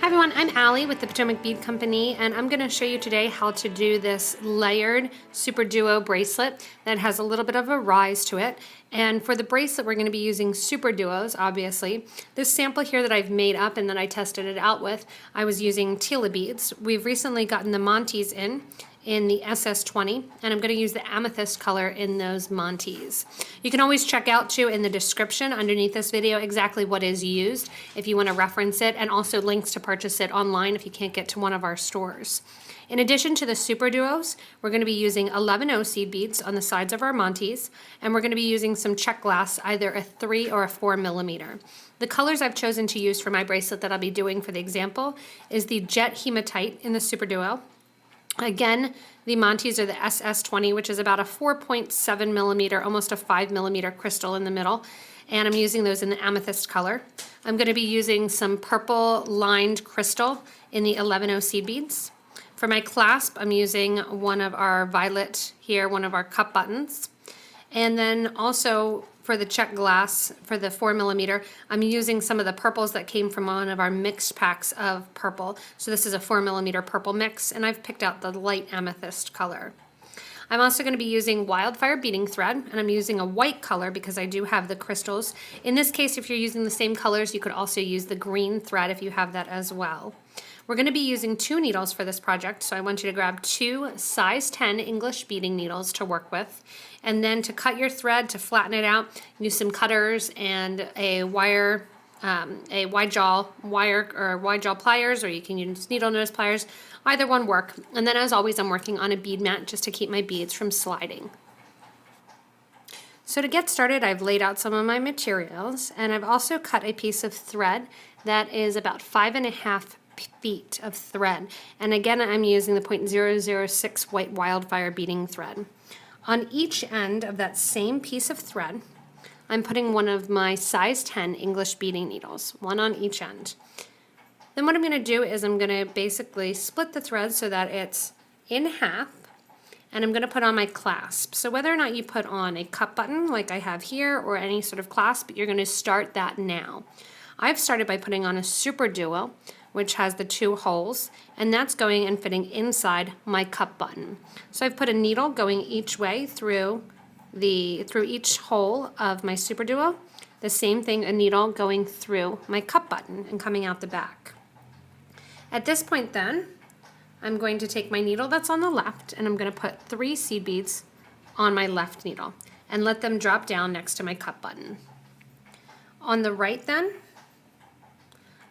Hi everyone, I'm Allie with the Potomac Bead Company, and I'm going to show you today how to do this layered SuperDuo bracelet that has a little bit of a rise to it. And for the bracelet, we're going to be using SuperDuos, obviously. This sample here that I've made up and that I tested it out with, I was using Tila beads. We've recently gotten the Montees in the SS20, and I'm going to use the Amethyst color in those Montees. You can always check out too in the description underneath this video exactly what is used if you want to reference it, and also links to purchase it online if you can't get to one of our stores. In addition to the SuperDuos, we're going to be using 11O seed beads on the sides of our Montees, and we're going to be using some Czech glass, either a 3 or a 4 millimeter. The colors I've chosen to use for my bracelet that I'll be doing for the example is the Jet Hematite in the SuperDuo. Again, the Montees are the SS20, which is about a 4.7 millimeter, almost a 5 millimeter crystal in the middle. And I'm using those in the Amethyst color. I'm going to be using some purple lined crystal in the 11O seed beads. For my clasp, I'm using one of our violet here, one of our cup buttons. And then also for the Czech glass, for the 4 millimeter, I'm using some of the purples that came from one of our mixed packs of purple. So this is a 4 millimeter purple mix, and I've picked out the light amethyst color. I'm also going to be using Wildfire beading thread, and I'm using a white color because I do have the crystals. In this case, if you're using the same colors, you could also use the green thread if you have that as well. We're going to be using 2 needles for this project, so I want you to grab 2 size 10 English beading needles to work with. And then to cut your thread, to flatten it out, use some cutters and a wire, a wide jaw wire or wide jaw pliers, or you can use needle nose pliers. Either one work. And then as always, I'm working on a bead mat just to keep my beads from sliding. So to get started, I've laid out some of my materials, and I've also cut a piece of thread that is about 5.5 feet of thread. And again, I'm using the 0.006 white Wildfire beading thread. On each end of that same piece of thread, I'm putting one of my size 10 English beading needles, one on each end. Then what I'm going to do is I'm going to basically split the thread so that it's in half, and I'm going to put on my clasp. So whether or not you put on a cup button like I have here or any sort of clasp, you're going to start that now. I've started by putting on a SuperDuo, which has the 2 holes, and that's going and fitting inside my cup button. So I've put a needle going each way through each hole of my SuperDuo. The same thing, a needle going through my cup button and coming out the back. At this point then, I'm going to take my needle that's on the left, and I'm going to put 3 seed beads on my left needle and let them drop down next to my cup button. On the right then,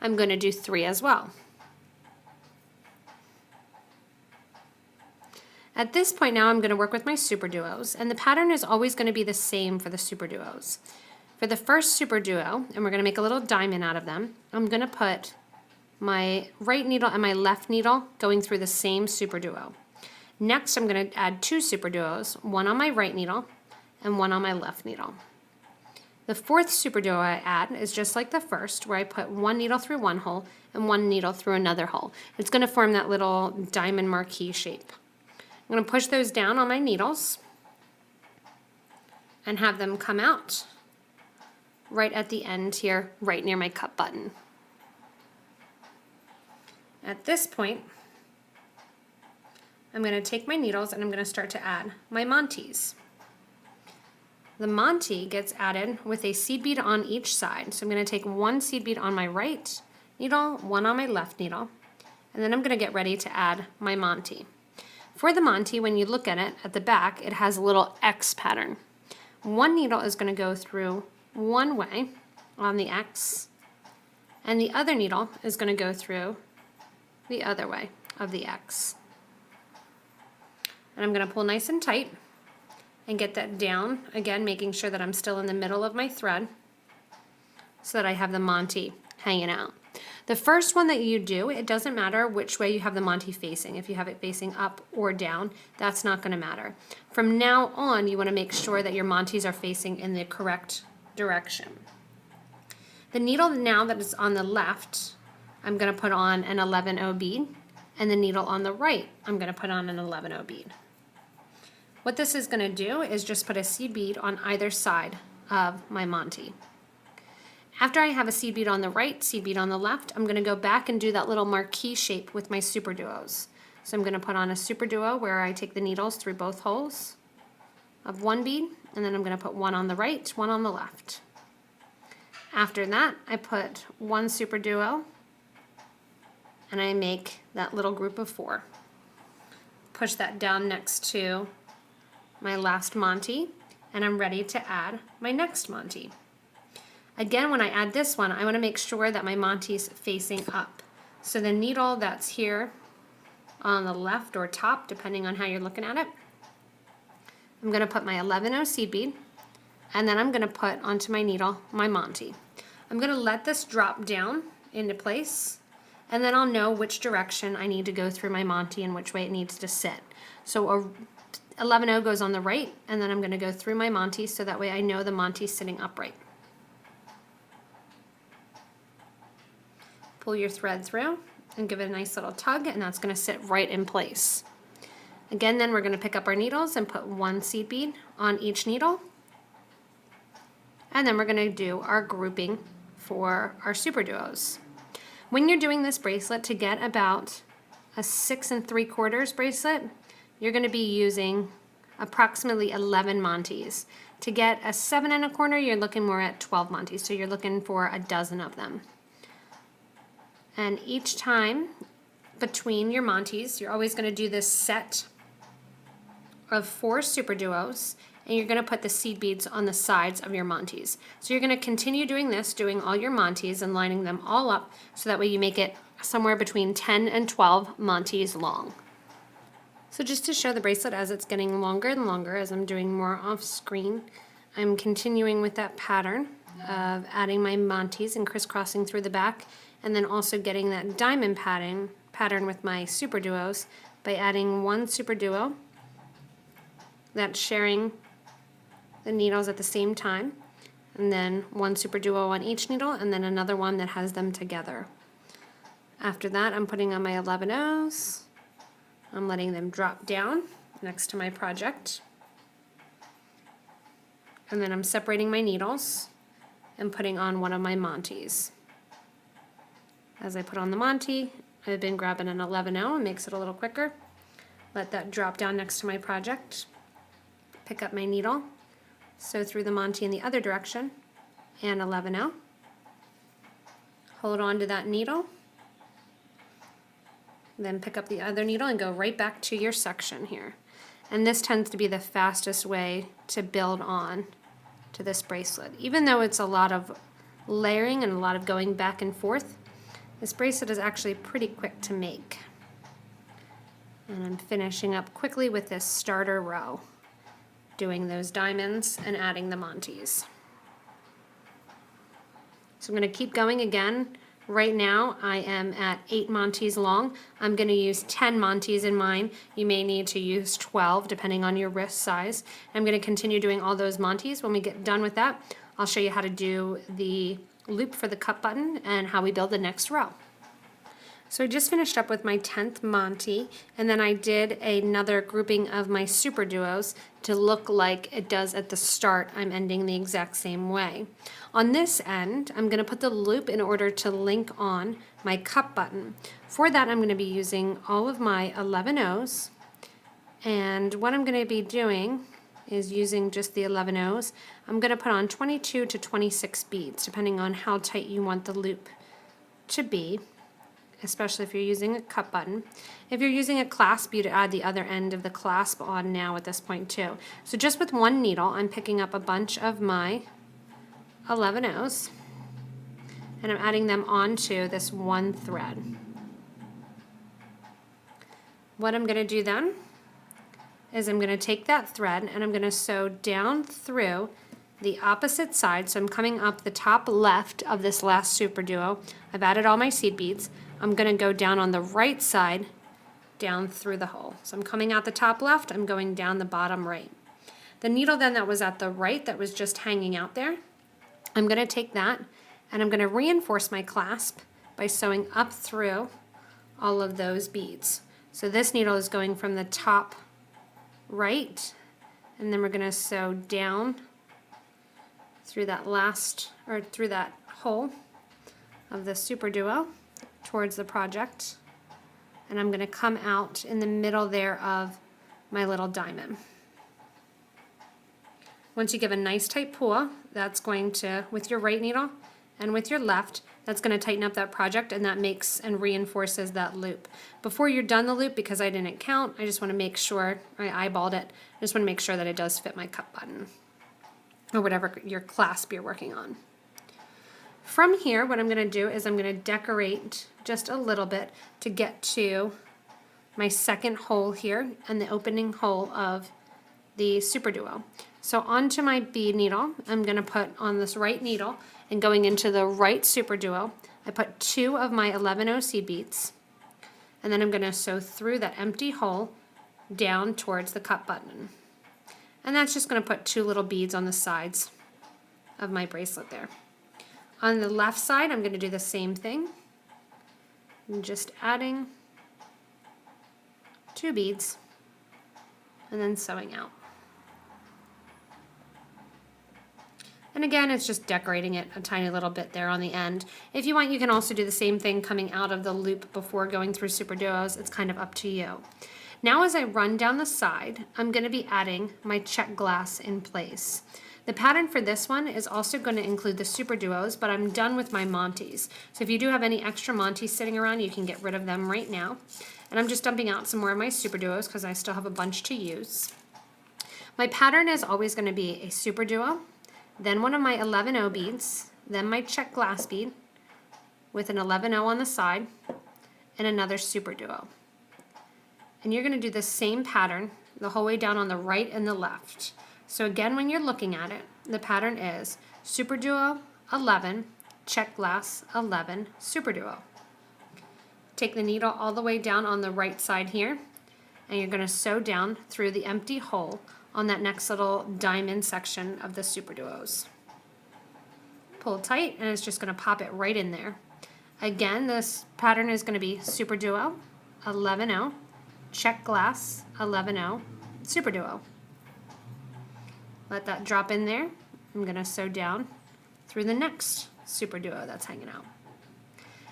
I'm going to do 3 as well. At this point now, I'm going to work with my SuperDuos, and the pattern is always going to be the same for the SuperDuos. For the first SuperDuo, and we're going to make a little diamond out of them, I'm going to put my right needle and my left needle going through the same SuperDuo. Next, I'm going to add 2 SuperDuos, one on my right needle and one on my left needle. The 4th SuperDuo I add is just like the first, where I put 1 needle through one hole and 1 needle through another hole. It's going to form that little diamond marquee shape. I'm going to push those down on my needles and have them come out right at the end here, right near my cup button. At this point, I'm going to take my needles and I'm going to start to add my Montees. The Montee gets added with a seed bead on each side. So I'm going to take 1 seed bead on my right needle, 1 on my left needle, and then I'm going to get ready to add my Montee. For the Montee, when you look at it at the back, it has a little X pattern. 1 needle is going to go through one way on the X, and the other needle is going to go through the other way of the X. And I'm going to pull nice and tight and get that down, again making sure that I'm still in the middle of my thread so that I have the Montee hanging out. The first one that you do, it doesn't matter which way you have the Montee facing. If you have it facing up or down, that's not going to matter. From now on, you want to make sure that your Montees are facing in the correct direction. The needle now that is on the left, I'm going to put on an 11O bead, and the needle on the right, I'm going to put on an 11O bead. What this is going to do is just put a seed bead on either side of my Montee. After I have a seed bead on the right, seed bead on the left, I'm going to go back and do that little marquee shape with my SuperDuos. So I'm going to put on a SuperDuo where I take the needles through both holes of one bead, and then I'm going to put one on the right, one on the left. After that, I put one SuperDuo and I make that little group of 4. Push that down next to my last Montee, and I'm ready to add my next Montee. Again, when I add this one, I want to make sure that my Montee's facing up. So the needle that's here on the left or top, depending on how you're looking at it, I'm going to put my 11-0 seed bead, and then I'm going to put onto my needle my Montee. I'm going to let this drop down into place, and then I'll know which direction I need to go through my Montee and which way it needs to sit. So a 11-0 goes on the right, and then I'm going to go through my Montee so that way I know the Montee's sitting upright. Pull your thread through and give it a nice little tug, and that's going to sit right in place. Again, then we're going to pick up our needles and put one seed bead on each needle, and then we're going to do our grouping for our SuperDuos. When you're doing this bracelet, to get about a 6 3/4 bracelet, you're going to be using approximately 11 Montees. To get a 7 1/4, you're looking more at 12 Montees, so you're looking for a dozen of them. And each time between your Montees, you're always going to do this set of 4 SuperDuos, and you're going to put the seed beads on the sides of your Montees. So you're going to continue doing this, doing all your Montees and lining them all up, so that way you make it somewhere between 10 and 12 Montees long. So just to show the bracelet as it's getting longer and longer, as I'm doing more off screen, I'm continuing with that pattern of adding my Montees and crisscrossing through the back, and then also getting that diamond pattern with my SuperDuos by adding one SuperDuo that's sharing the needles at the same time, and then one SuperDuo on each needle, and then another one that has them together. After that, I'm putting on my 11-0s. I'm letting them drop down next to my project, and then I'm separating my needles and putting on one of my Montees. As I put on the Montee, I've been grabbing an 11-0, it makes it a little quicker. Let that drop down next to my project. Pick up my needle, sew through the Montee in the other direction, and 11-0. Hold on to that needle, then pick up the other needle and go right back to your section here. And this tends to be the fastest way to build on to this bracelet. Even though it's a lot of layering and a lot of going back and forth, this bracelet is actually pretty quick to make. And I'm finishing up quickly with this starter row, doing those diamonds and adding the Montees. So I'm going to keep going again. Right now I am at 8 Montees long. I'm going to use 10 Montees in mine. You may need to use 12 depending on your wrist size. I'm going to continue doing all those Montees. When we get done with that, I'll show you how to do the loop for the cup button and how we build the next row. So I just finished up with my 10th Montee, and then I did another grouping of my SuperDuos to look like it does at the start. I'm ending the exact same way. On this end, I'm going to put the loop in order to link on my cup button. For that, I'm going to be using all of my 11-0s, and what I'm going to be doing is using just the 11-0s. I'm going to put on 22 to 26 beads, depending on how tight you want the loop to be, especially if you're using a cup button. If you're using a clasp, you'd add the other end of the clasp on now at this point too. So just with one needle, I'm picking up a bunch of my 11-0s, and I'm adding them onto this one thread. What I'm going to do then is I'm going to take that thread and I'm going to sew down through the opposite side. So I'm coming up the top left of this last SuperDuo. I've added all my seed beads. I'm going to go down on the right side, down through the hole. So I'm coming out the top left, I'm going down the bottom right. The needle then that was at the right, that was just hanging out there, I'm going to take that and I'm going to reinforce my clasp by sewing up through all of those beads. So this needle is going from the top right, and then we're going to sew down through that last, or through that hole of the SuperDuo towards the project, and I'm going to come out in the middle there of my little diamond. Once you give a nice tight pull, that's going to, with your right needle and with your left, that's going to tighten up that project, and that makes and reinforces that loop. Before you're done the loop, because I didn't count, I just want to make sure, I eyeballed it, I just want to make sure that it does fit my cup button or whatever your clasp you're working on. From here, what I'm going to do is I'm going to decorate just a little bit to get to my second hole here and the opening hole of the SuperDuo. So onto my bead needle, I'm going to put on this right needle, and going into the right SuperDuo, I put 2 of my 11-0 seed beads, and then I'm going to sew through that empty hole down towards the cup button. And that's just going to put 2 little beads on the sides of my bracelet there. On the left side, I'm going to do the same thing. I'm just adding 2 beads and then sewing out. And again, it's just decorating it a tiny little bit there on the end. If you want, you can also do the same thing coming out of the loop before going through SuperDuos. It's kind of up to you. Now as I run down the side, I'm going to be adding my check glass in place. The pattern for this one is also going to include the SuperDuos, but I'm done with my Montees. So if you do have any extra Montees sitting around, you can get rid of them right now. And I'm just dumping out some more of my SuperDuos because I still have a bunch to use. My pattern is always going to be a SuperDuo, then one of my 11-0 beads, then my check glass bead with an 11-0 on the side, and another SuperDuo. And you're going to do the same pattern the whole way down on the right and the left. So again, when you're looking at it, the pattern is SuperDuo, 11, check glass, 11, SuperDuo. Take the needle all the way down on the right side here, and you're going to sew down through the empty hole on that next little diamond section of the SuperDuos. Pull tight, and it's just going to pop it right in there. Again, this pattern is going to be SuperDuo, 11-0, check glass, 11-0, SuperDuo. Let that drop in there. I'm going to sew down through the next SuperDuo that's hanging out.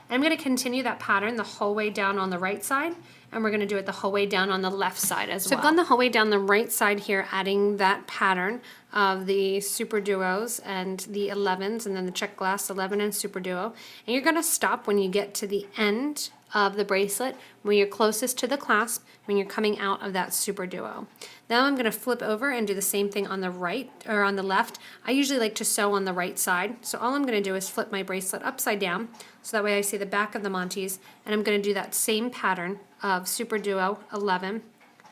And I'm going to continue that pattern the whole way down on the right side, and we're going to do it the whole way down on the left side as well. So I've gone the whole way down the right side here, adding that pattern of the SuperDuos and the 11s, and then the check glass, 11 and SuperDuo. And you're going to stop when you get to the end of the bracelet, when you're closest to the clasp, when you're coming out of that SuperDuo. Now I'm going to flip over and do the same thing on the right, or on the left. I usually like to sew on the right side, so all I'm going to do is flip my bracelet upside down, so that way I see the back of the Montees, and I'm going to do that same pattern of SuperDuo, 11,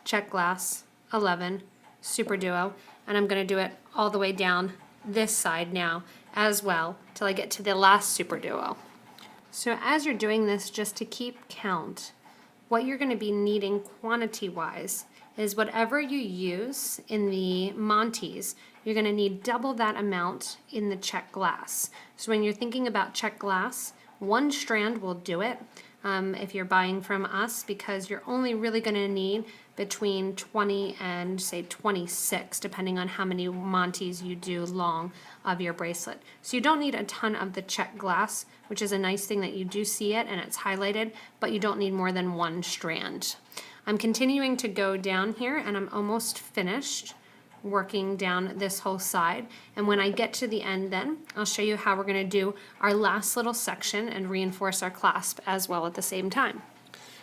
check glass, 11, SuperDuo, and I'm going to do it all the way down this side now as well, till I get to the last SuperDuo. So as you're doing this, just to keep count, what you're going to be needing quantity-wise is whatever you use in the Montees, you're going to need double that amount in the check glass. So when you're thinking about check glass, 1 strand will do it if you're buying from us, because you're only really going to need between 20 and say 26, depending on how many Montees you do long of your bracelet. So you don't need a ton of the check glass, which is a nice thing that you do see it and it's highlighted, but you don't need more than 1 strand. I'm continuing to go down here, and I'm almost finished working down this whole side, and when I get to the end, then I'll show you how we're going to do our last little section and reinforce our clasp as well at the same time.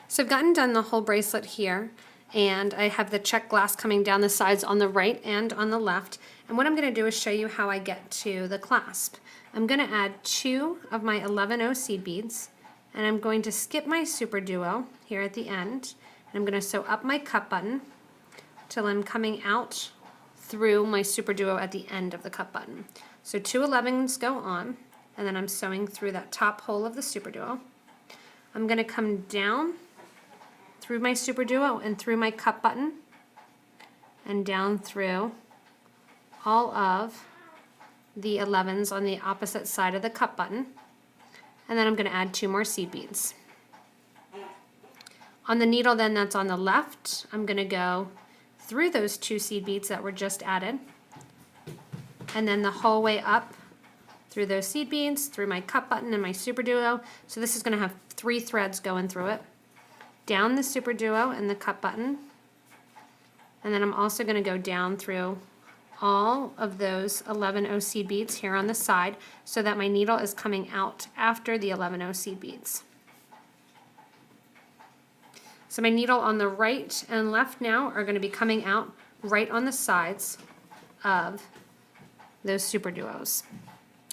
So I've gotten done the whole bracelet here, and I have the check glass coming down the sides on the right and on the left, and what I'm going to do is show you how I get to the clasp. I'm going to add 2 of my 11-0 seed beads, and I'm going to skip my SuperDuo here at the end, and I'm going to sew up my cup button till I'm coming out through my SuperDuo at the end of the cup button. So 2 11s go on, and then I'm sewing through that top hole of the SuperDuo. I'm going to come down through my SuperDuo and through my cup button, and down through all of the 11s on the opposite side of the cup button, and then I'm going to add 2 more seed beads. On the needle then that's on the left, I'm going to go through those 2 seed beads that were just added, and then the whole way up through those seed beads, through my cut button and my SuperDuo. So this is going to have 3 threads going through it. Down the SuperDuo and the cut button. And then I'm also going to go down through all of those 11O seed beads here on the side so that my needle is coming out after the 11O seed beads. So my needle on the right and left now are going to be coming out right on the sides of those SuperDuos.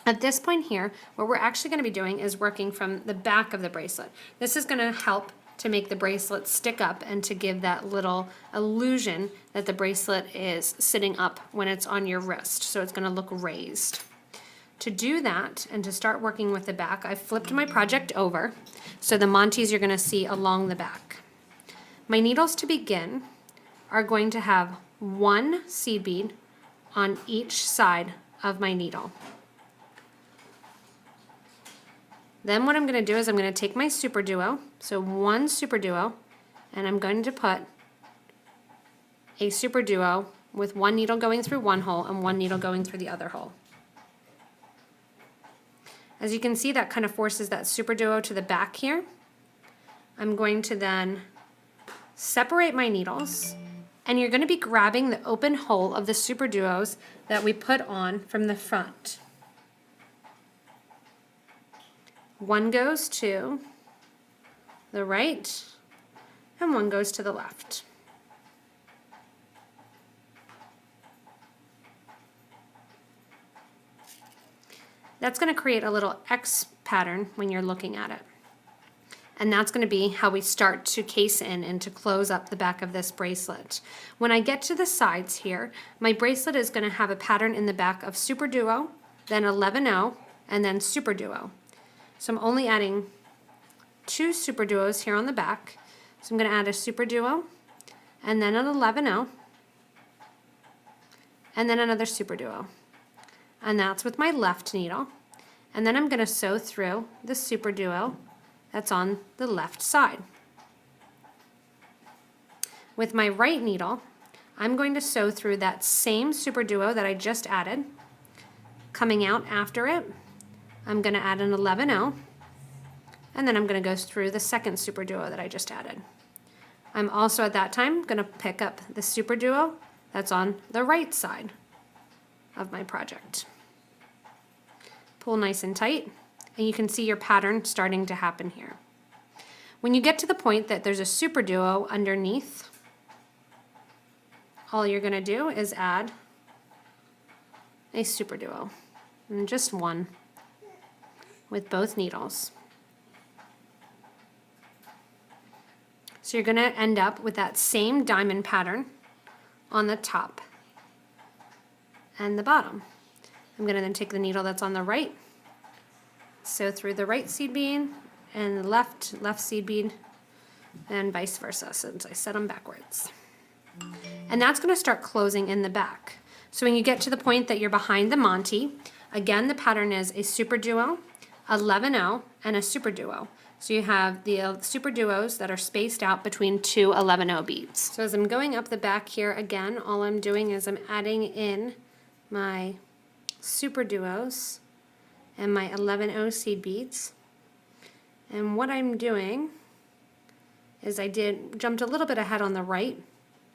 At this point here, what we're actually going to be doing is working from the back of the bracelet. This is going to help to make the bracelet stick up and to give that little illusion that the bracelet is sitting up when it's on your wrist, so it's going to look raised. To do that and to start working with the back, I flipped my project over, so the Montees you're going to see along the back. My needles to begin are going to have 1 seed bead on each side of my needle. Then what I'm going to do is I'm going to take my SuperDuo, so 1 SuperDuo, and I'm going to put a SuperDuo with 1 needle going through one hole and 1 needle going through the other hole. As you can see, that kind of forces that SuperDuo to the back here. I'm going to then separate my needles, and you're going to be grabbing the open hole of the SuperDuos that we put on from the front. 1 goes to the right and 1 goes to the left. That's going to create a little X pattern when you're looking at it. And that's going to be how we start to case in and to close up the back of this bracelet. When I get to the sides here, my bracelet is going to have a pattern in the back of SuperDuo, then 11O, and then SuperDuo. So I'm only adding 2 SuperDuos here on the back. So I'm going to add a SuperDuo, and then an 11O, and then another SuperDuo. And that's with my left needle. And then I'm going to sew through the SuperDuo that's on the left side. With my right needle, I'm going to sew through that same SuperDuo that I just added. Coming out after it, I'm going to add an 11O, and then I'm going to go through the second SuperDuo that I just added. I'm also at that time going to pick up the SuperDuo that's on the right side of my project. Pull nice and tight, and you can see your pattern starting to happen here. When you get to the point that there's a SuperDuo underneath, all you're going to do is add a SuperDuo, and just 1 with both needles. So you're going to end up with that same diamond pattern on the top and the bottom. I'm going to then take the needle that's on the right, sew through the right seed bead and the left seed bead, and vice versa since I set them backwards. And that's going to start closing in the back. So when you get to the point that you're behind the Montee, again the pattern is a SuperDuo, 11O, and a SuperDuo. So you have the SuperDuos that are spaced out between 2 11O beads. So as I'm going up the back here again, all I'm doing is I'm adding in my SuperDuos and my 11O seed beads. And what I'm doing is I jumped a little bit ahead on the right,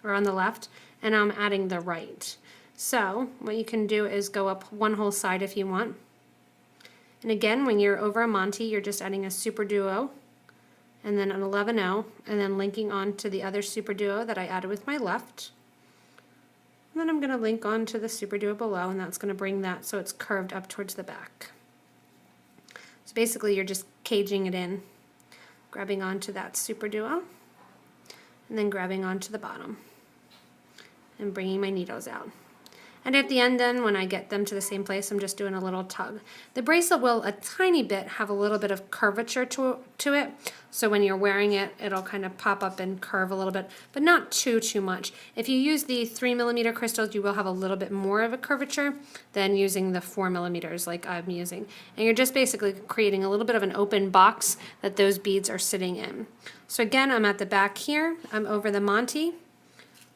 or on the left, and I'm adding the right. So what you can do is go up 1 whole side if you want. And again, when you're over a Montee, you're just adding a SuperDuo and then an 11O, and then linking on to the other SuperDuo that I added with my left. And then I'm going to link on to the SuperDuo below, and that's going to bring that so it's curved up towards the back. So basically you're just caging it in, grabbing onto that SuperDuo, and then grabbing onto the bottom and bringing my needles out. And at the end then, when I get them to the same place, I'm just doing a little tug. The bracelet will a tiny bit have a little bit of curvature to it, so when you're wearing it, it'll kind of pop up and curve a little bit, but not too much. If you use the 3mm crystals, you will have a little bit more of a curvature than using the 4mm like I'm using. And you're just basically creating a little bit of an open box that those beads are sitting in. So again, I'm at the back here, I'm over the Montee,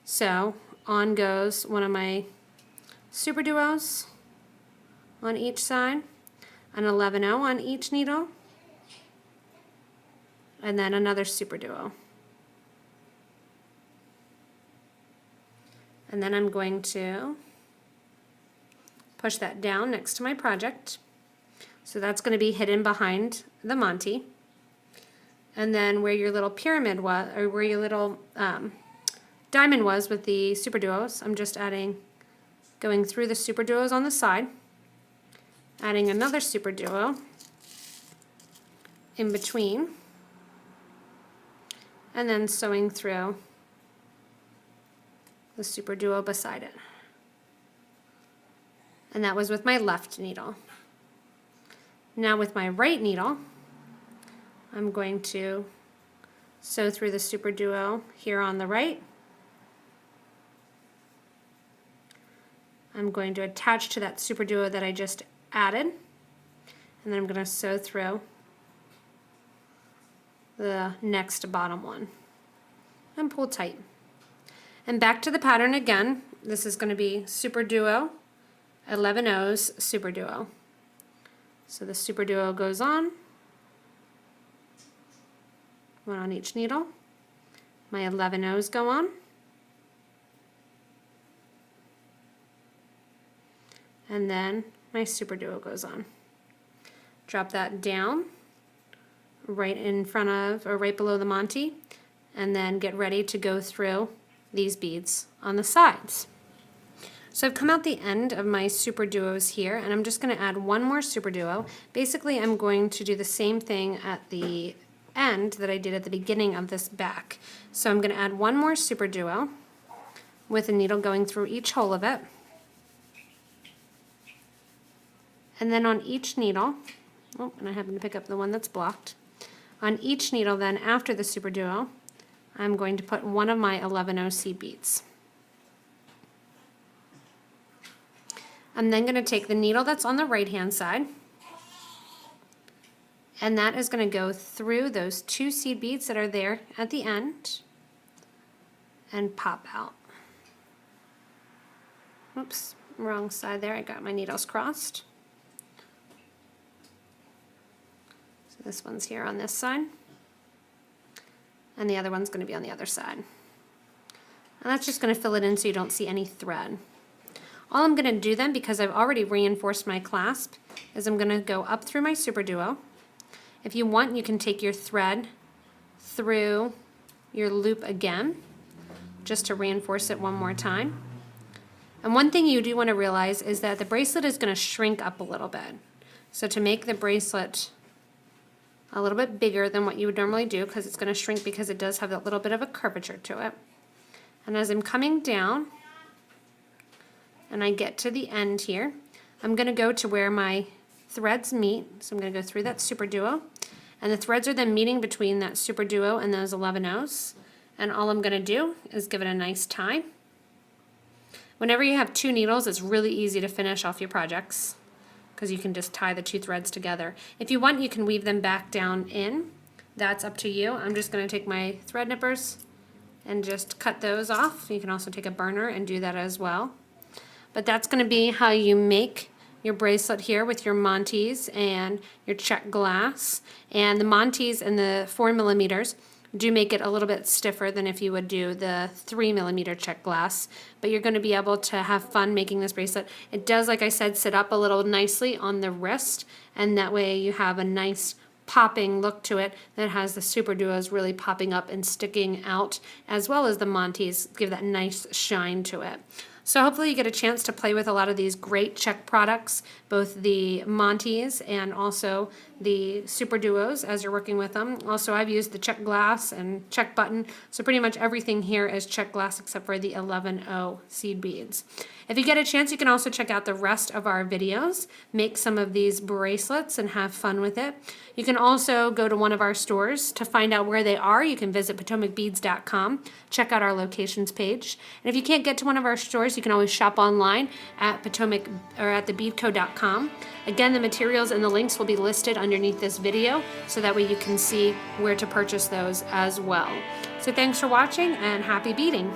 so on goes one of my SuperDuos on each side. an 11/0 on each needle, and then another SuperDuo. And then I'm going to push that down next to my project. So that's going to be hidden behind the Montee. And then where your little pyramid was, or where your little diamond was with the SuperDuos, I'm just going through the SuperDuos on the side, adding another SuperDuo in between, and then sewing through the SuperDuo beside it. And that was with my left needle. Now with my right needle, I'm going to sew through the SuperDuo here on the right. I'm going to attach to that SuperDuo that I just added, and then I'm going to sew through the next bottom one and pull tight. And back to the pattern again. This is going to be SuperDuo, 11/0's SuperDuo. So the SuperDuo goes on, one on each needle. My 11/0's go on. And then my SuperDuo goes on. Drop that down right in front of, or right below the Montee, and then get ready to go through these beads on the sides. So I've come out the end of my SuperDuos here, and I'm just going to add one more SuperDuo. Basically, I'm going to do the same thing at the end that I did at the beginning of this back. So I'm going to add one more SuperDuo with a needle going through each hole of it. And then on each needle, oh, and I happen to pick up the one that's blocked. On each needle then, after the SuperDuo, I'm going to put one of my 11/0 seed beads. I'm then going to take the needle that's on the right hand side, and that is going to go through those 2 seed beads that are there at the end and pop out. Oops, wrong side there, I got my needles crossed. So this one's here on this side, and the other one's going to be on the other side. And that's just going to fill it in so you don't see any thread. All I'm going to do then, because I've already reinforced my clasp, is I'm going to go up through my SuperDuo. If you want, you can take your thread through your loop again, just to reinforce it one more time. And one thing you do want to realize is that the bracelet is going to shrink up a little bit. So to make the bracelet a little bit bigger than what you would normally do, because it's going to shrink because it does have that little bit of a curvature to it. And as I'm coming down, and I get to the end here, I'm going to go to where my threads meet. So I'm going to go through that SuperDuo, and the threads are then meeting between that SuperDuo and those 11/0s. And all I'm going to do is give it a nice tie. Whenever you have 2 needles, it's really easy to finish off your projects because you can just tie the 2 threads together. If you want, you can weave them back down in. That's up to you. I'm just going to take my thread nippers and just cut those off. You can also take a burner and do that as well. But that's going to be how you make your bracelet here with your Montees and your Czech glass. And the Montees and the 4mm do make it a little bit stiffer than if you would do the 3mm Czech glass. But you're going to be able to have fun making this bracelet. It does, like I said, sit up a little nicely on the wrist, and that way you have a nice popping look to it that has the SuperDuos really popping up and sticking out, as well as the Montees give that nice shine to it. So hopefully you get a chance to play with a lot of these great Czech products, both the Montees and also the SuperDuos as you're working with them. Also, I've used the Czech glass and Czech button, so pretty much everything here is Czech glass except for the 11/0 seed beads. If you get a chance, you can also check out the rest of our videos, make some of these bracelets and have fun with it. You can also go to one of our stores to find out where they are. You can visit PotomacBeads.com, check out our locations page. And if you can't get to one of our stores, you can always shop online at Potomac or at thebeadco.com. Again, the materials and the links will be listed underneath this video, so that way you can see where to purchase those as well. So thanks for watching, and happy beading.